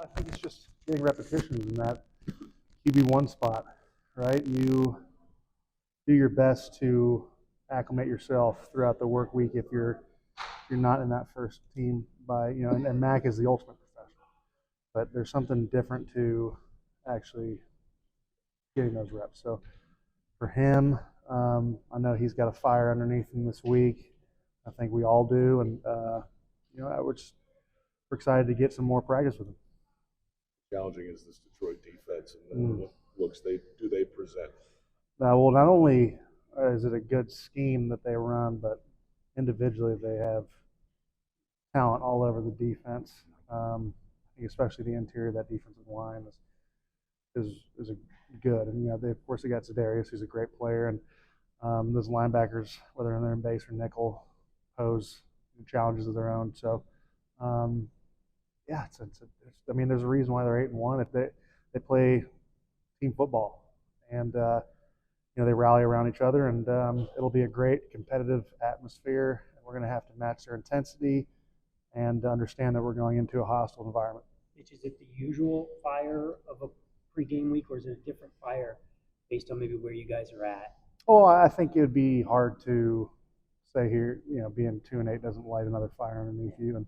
I think it's just getting repetitions in that QB1 spot, right? You do your best to acclimate yourself throughout the work week if you're not in that first team by, and Mac is the ultimate professional. But there's something different to actually getting those reps. So for him, I know he's got a fire underneath him this week. I think we all do, and we're excited to get some more practice with him. Challenging is this Detroit defense, and what looks do they present? Well, not only is it a good scheme that they run, but individually they have talent all over the defense. I think especially the interior of that defensive line is a good. And of course they got Za'Darius, who's a great player, and those linebackers, whether they're in base or nickel, pose challenges of their own. So, there's a reason why they're 8-1. If they play team football, and they rally around each other, and it'll be a great competitive atmosphere. We're going to have to match their intensity and understand that we're going into a hostile environment. Mitch, is it the usual fire of a pregame week, or is it a different fire based on maybe where you guys are at? Oh, I think it would be hard to say here, being 2-8 doesn't light another fire underneath you. And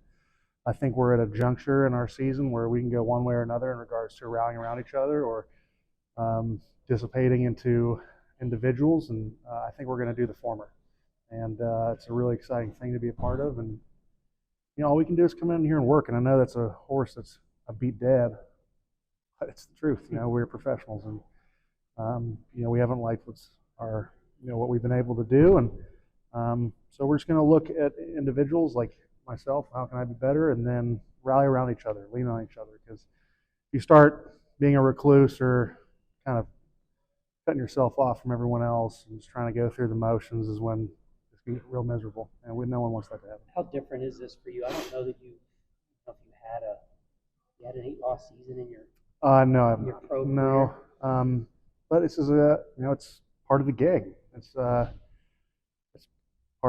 I think we're at a juncture in our season where we can go one way or another in regards to rallying around each other or dissipating into individuals. And I think we're going to do the former. And it's a really exciting thing to be a part of. And, all we can do is come in here and work. And I know that's a horse that's a beat dead, but it's the truth. We're professionals, and we haven't liked what we've been able to do, and so we're just going to look at individuals like myself. How can I be better? And then rally around each other, lean on each other. Because if you start being a recluse or kind of cutting yourself off from everyone else and just trying to go through the motions, is when it's going to get real miserable, and no one wants that to happen. How different is this for you? I don't know that you had an 8-loss season in your pro career. But this is it's part of the gig. It's part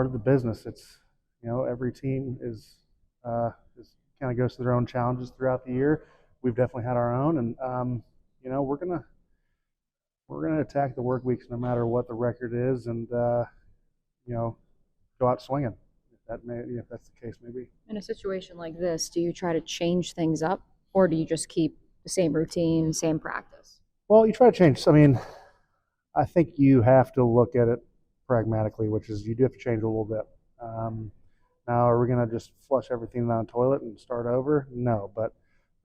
of the business. It's every team is kind of goes through their own challenges throughout the year. We've definitely had our own, and we're gonna attack the work weeks no matter what the record is, and go out swinging. If that's the case, maybe. In a situation like this, do you try to change things up, or do you just keep the same routine, same practice? Well, you try to change. I think you have to look at it pragmatically, which is you do have to change a little bit. Now, are we going to just flush everything down the toilet and start over? No, but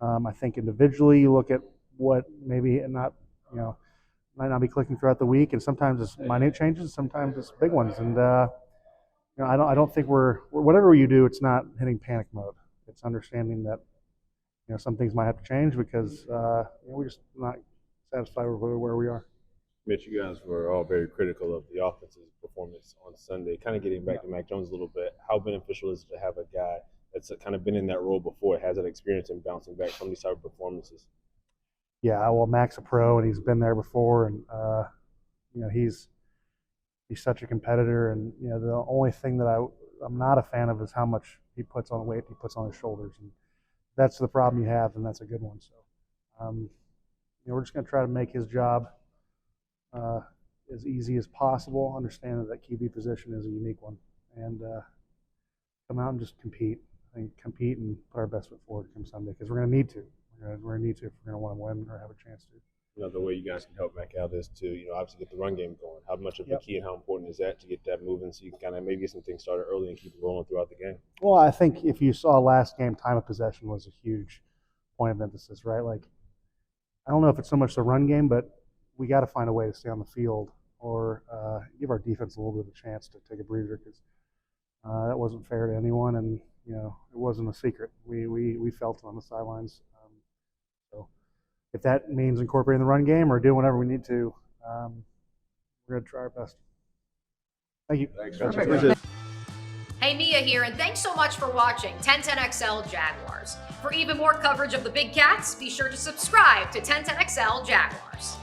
I think individually you look at what maybe might not be clicking throughout the week, and sometimes it's minute changes, sometimes it's big ones, and I don't think whatever you do, it's not hitting panic mode. It's understanding that some things might have to change because we're just not satisfied with where we are. Mitch, you guys were all very critical of the offense's performance on Sunday. Kind of getting back to Mac Jones a little bit, how beneficial is it to have a guy that's kind of been in that role before, has that experience in bouncing back from these type of performances? Yeah, well, Mac's a pro, and he's been there before, and he's such a competitor, and the only thing that I'm not a fan of is how much he puts on weight he puts on his shoulders, and that's the problem you have, and that's a good one. So we're just going to try to make his job as easy as possible, understand that QB position is a unique one, and come out and just compete and put our best foot forward come Sunday, because we're going to need to. We're going to need to if we're going to want to win or have a chance to. The way you guys can help Mac out is to, obviously get the run game going. How much of a key and how important is that to get that moving so you can kind of maybe get some things started early and keep it rolling throughout the game? Well, I think if you saw last game, time of possession was a huge point of emphasis, right? Like, I don't know if it's so much the run game, but we got to find a way to stay on the field or give our defense a little bit of a chance to take a breather, because that wasn't fair to anyone, and it wasn't a secret. We felt it on the sidelines. So if that means incorporating the run game or doing whatever we need to, we're going to try our best. Thank you. Thanks. Hey, Mia here, and thanks so much for watching 1010XL Jaguars. For even more coverage of the Big Cats, be sure to subscribe to 1010XL Jaguars.